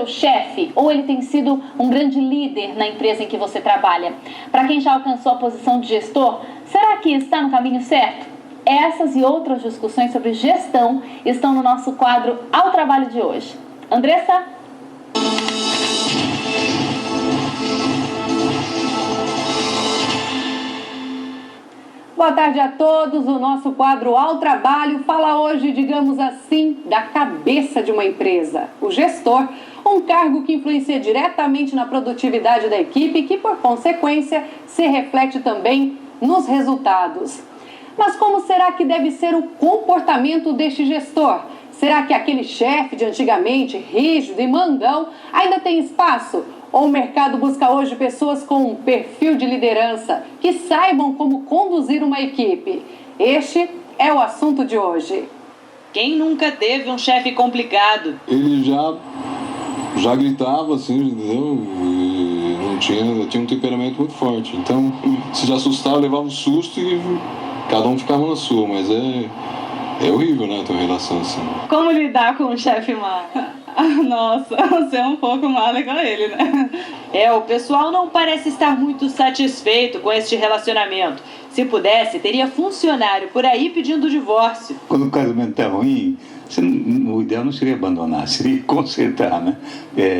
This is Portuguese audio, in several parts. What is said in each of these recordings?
seu chefe ou ele tem sido um grande líder na empresa em que você trabalha? Para quem já alcançou a posição de gestor, será que está no caminho certo? Essas e outras discussões sobre gestão estão no nosso quadro Ao Trabalho de hoje. Andressa? Boa tarde a todos. O nosso quadro Ao Trabalho fala hoje, digamos assim, da cabeça de uma empresa, o gestor, um cargo que influencia diretamente na produtividade da equipe e que, por consequência, se reflete também nos resultados. Mas como será que deve ser o comportamento deste gestor? Será que aquele chefe de antigamente, rígido e mandão, ainda tem espaço? Ou o mercado busca hoje pessoas com um perfil de liderança, que saibam como conduzir uma equipe? Este é o assunto de hoje. Quem nunca teve um chefe complicado? Ele já gritava assim, entendeu? E tinha um temperamento muito forte. Então, se já assustava, levava um susto e cada um ficava na sua. Mas é horrível, né, ter uma relação assim. Como lidar com um chefe mau? Nossa, você é um pouco mal igual ele, né? O pessoal não parece estar muito satisfeito com este relacionamento. Se pudesse, teria funcionário por aí pedindo divórcio. Quando o casamento está ruim, o ideal não seria abandonar, seria consertar, né?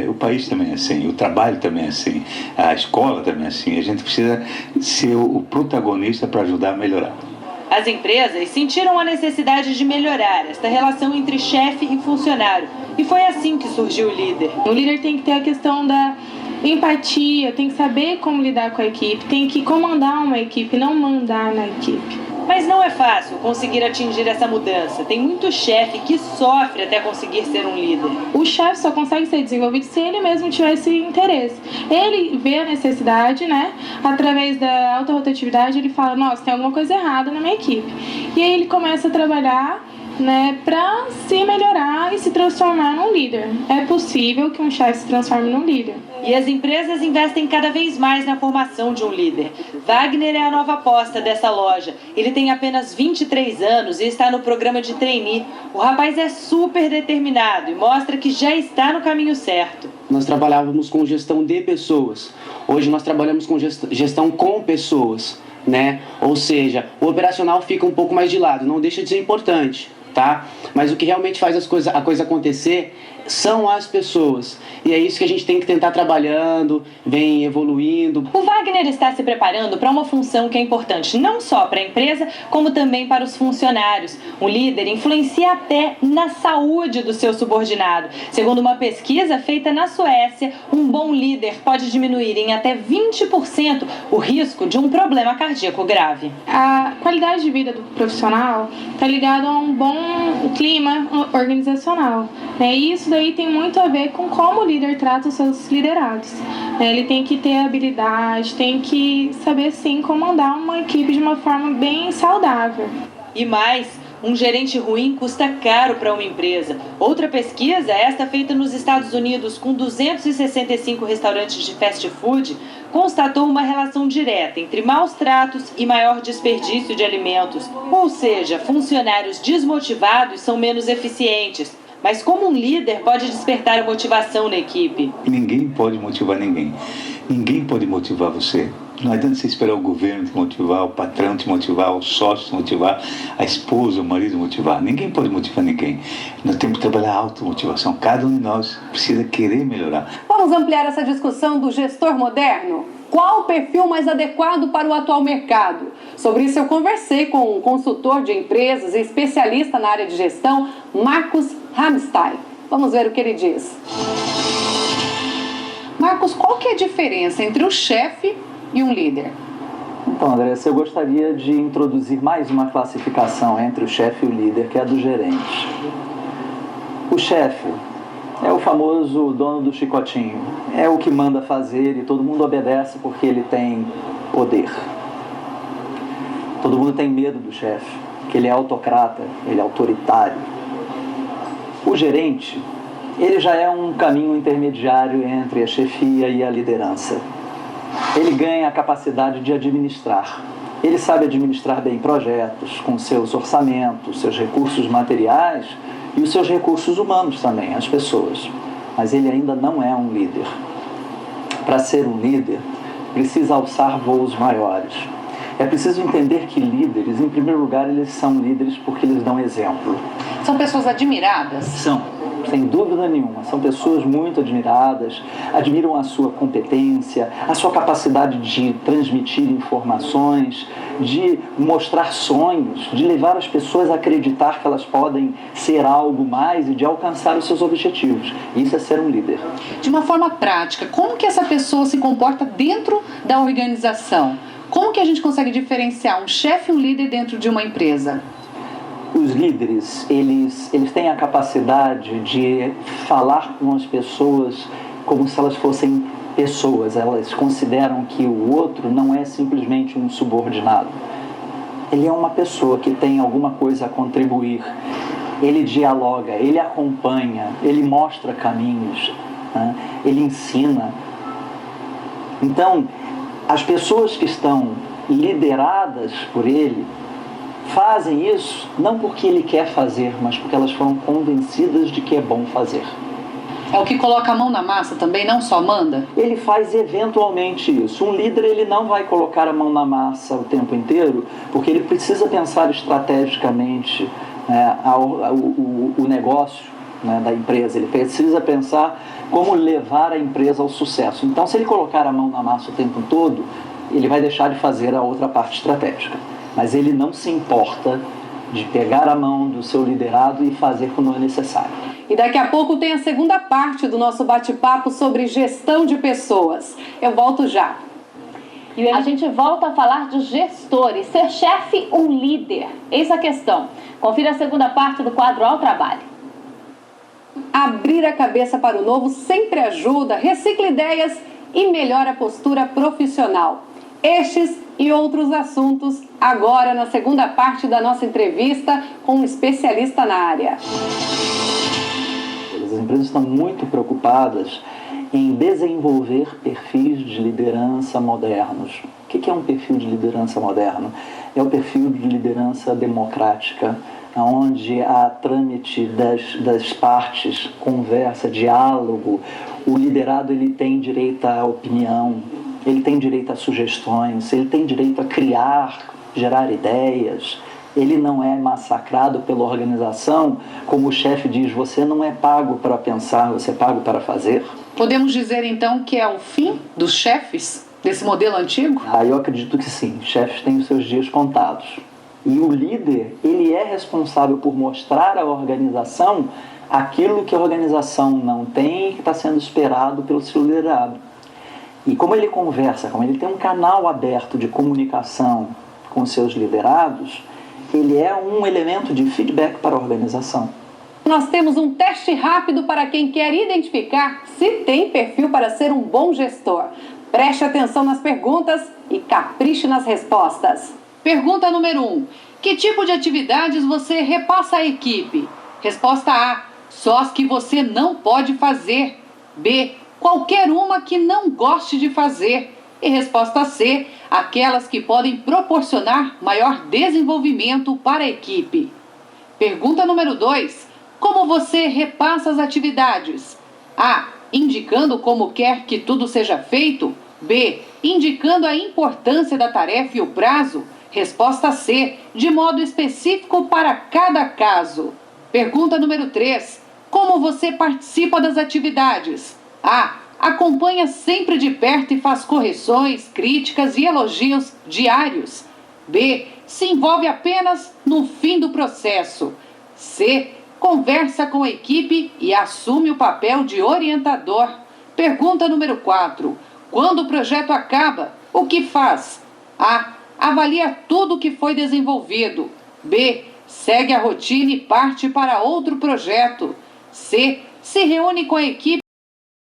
O país também é assim, o trabalho também é assim, a escola também é assim. A gente precisa ser o protagonista para ajudar a melhorar. As empresas sentiram a necessidade de melhorar esta relação entre chefe e funcionário. E foi assim que surgiu o líder. O líder tem que ter a questão da empatia, tem que saber como lidar com a equipe, tem que comandar uma equipe, não mandar na equipe. Mas não é fácil conseguir atingir essa mudança. Tem muito chefe que sofre até conseguir ser um líder. O chefe só consegue ser desenvolvido se ele mesmo tiver esse interesse. Ele vê a necessidade, né? Através da alta rotatividade, ele fala, nossa, tem alguma coisa errada na minha equipe. E aí ele começa a trabalhar, né, para se melhorar e se transformar num líder. É possível que um chefe se transforme num líder. E as empresas investem cada vez mais na formação de um líder. Wagner é a nova aposta dessa loja. Ele tem apenas 23 anos e está no programa de trainee. O rapaz é super determinado e mostra que já está no caminho certo. Nós trabalhávamos com gestão de pessoas. Hoje nós trabalhamos com gestão com pessoas, né? Ou seja, o operacional fica um pouco mais de lado, não deixa de ser importante, tá? Mas o que realmente faz a coisa acontecer são as pessoas. E é isso que a gente tem que tentar trabalhando, vem evoluindo. O Wagner está se preparando para uma função que é importante não só para a empresa, como também para os funcionários. O líder influencia até na saúde do seu subordinado. Segundo uma pesquisa feita na Suécia, um bom líder pode diminuir em até 20% o risco de um problema cardíaco grave. A qualidade de vida do profissional está ligada a um bom clima organizacional, né? E isso daí tem muito a ver com como o líder trata os seus liderados. Ele tem que ter habilidade, tem que saber sim comandar uma equipe de uma forma bem saudável. E mais, um gerente ruim custa caro para uma empresa. Outra pesquisa, esta feita nos Estados Unidos com 265 restaurantes de fast food, constatou uma relação direta entre maus tratos e maior desperdício de alimentos. Ou seja, funcionários desmotivados são menos eficientes. Mas como um líder pode despertar a motivação na equipe? Ninguém pode motivar ninguém. Ninguém pode motivar você. Não adianta você esperar o governo te motivar, o patrão te motivar, o sócio te motivar, a esposa, o marido motivar. Ninguém pode motivar ninguém. Nós temos que trabalhar a automotivação. Cada um de nós precisa querer melhorar. Vamos ampliar essa discussão do gestor moderno? Qual o perfil mais adequado para o atual mercado? Sobre isso eu conversei com um consultor de empresas e especialista na área de gestão, Marcos Ramstein. Vamos ver o que ele diz. Marcos, qual que é a diferença entre o chefe e um líder? Então, Andressa, eu gostaria de introduzir mais uma classificação entre o chefe e o líder, que é a do gerente. O chefe é o famoso dono do chicotinho. É o que manda fazer e todo mundo obedece porque ele tem poder. Todo mundo tem medo do chefe, porque ele é autocrata, ele é autoritário. O gerente, ele já é um caminho intermediário entre a chefia e a liderança. Ele ganha a capacidade de administrar. Ele sabe administrar bem projetos, com seus orçamentos, seus recursos materiais e os seus recursos humanos também, as pessoas. mas ele ainda não é um líder. Para ser um líder, precisa alçar voos maiores. É preciso entender que líderes, em primeiro lugar, eles são líderes porque eles dão exemplo. São pessoas admiradas? São, sem dúvida nenhuma. São pessoas muito admiradas, admiram a sua competência, a sua capacidade de transmitir informações, de mostrar sonhos, de levar as pessoas a acreditar que elas podem ser algo mais e de alcançar os seus objetivos. Isso é ser um líder. De uma forma prática, como que essa pessoa se comporta dentro da organização? Como que a gente consegue diferenciar um chefe e um líder dentro de uma empresa? Os líderes, eles têm a capacidade de falar com as pessoas como se elas fossem pessoas. Elas consideram que o outro não é simplesmente um subordinado. Ele é uma pessoa que tem alguma coisa a contribuir. Ele dialoga, ele acompanha, ele mostra caminhos, né? Ele ensina. Então, as pessoas que estão lideradas por ele fazem isso não porque ele quer fazer, mas porque elas foram convencidas de que é bom fazer. É o que coloca a mão na massa também, não só manda? Ele faz eventualmente isso. Um líder, ele não vai colocar a mão na massa o tempo inteiro, porque ele precisa pensar estrategicamente, né, o negócio, né, da empresa. Ele precisa pensar como levar a empresa ao sucesso. Então, se ele colocar a mão na massa o tempo todo, ele vai deixar de fazer a outra parte estratégica. Mas ele não se importa de pegar a mão do seu liderado e fazer quando é necessário. E daqui a pouco tem a segunda parte do nosso bate-papo sobre gestão de pessoas. Eu volto já. E a gente volta a falar de gestores. Ser chefe, um líder. Eis a questão. Confira a segunda parte do quadro Ao Trabalho. Abrir a cabeça para o novo sempre ajuda, recicla ideias e melhora a postura profissional. Estes e outros assuntos agora na segunda parte da nossa entrevista com um especialista na área. As empresas estão muito preocupadas em desenvolver perfis de liderança modernos. O que é um perfil de liderança moderno? É o perfil de liderança democrática, onde há trâmite das partes, conversa, diálogo. O liderado, ele tem direito à opinião, ele tem direito a sugestões, ele tem direito a criar, gerar ideias. Ele não é massacrado pela organização, como o chefe diz, você não é pago para pensar, você é pago para fazer. Podemos dizer então que é o fim dos chefes, desse modelo antigo? Eu acredito que sim, chefes têm os seus dias contados. E o líder, ele é responsável por mostrar à organização aquilo que a organização não tem e que está sendo esperado pelo seu liderado. E como ele conversa, como ele tem um canal aberto de comunicação com seus liderados, ele é um elemento de feedback para a organização. Nós temos um teste rápido para quem quer identificar se tem perfil para ser um bom gestor. Preste atenção nas perguntas e capriche nas respostas. Pergunta número 1. Que tipo de atividades você repassa à equipe? Resposta A. Só as que você não pode fazer. B. Qualquer uma que não goste de fazer. E resposta C. Aquelas que podem proporcionar maior desenvolvimento para a equipe. Pergunta número 2. Como você repassa as atividades? A. Indicando como quer que tudo seja feito. B. Indicando a importância da tarefa e o prazo. Resposta C. De modo específico para cada caso. Pergunta número 3. Como você participa das atividades? A. Acompanha sempre de perto e faz correções, críticas e elogios diários. B. Se envolve apenas no fim do processo. C. Conversa com a equipe e assume o papel de orientador. Pergunta número 4. Quando o projeto acaba, o que faz? A. Avalia tudo o que foi desenvolvido. B. Segue a rotina e parte para outro projeto. C. Se reúne com a equipe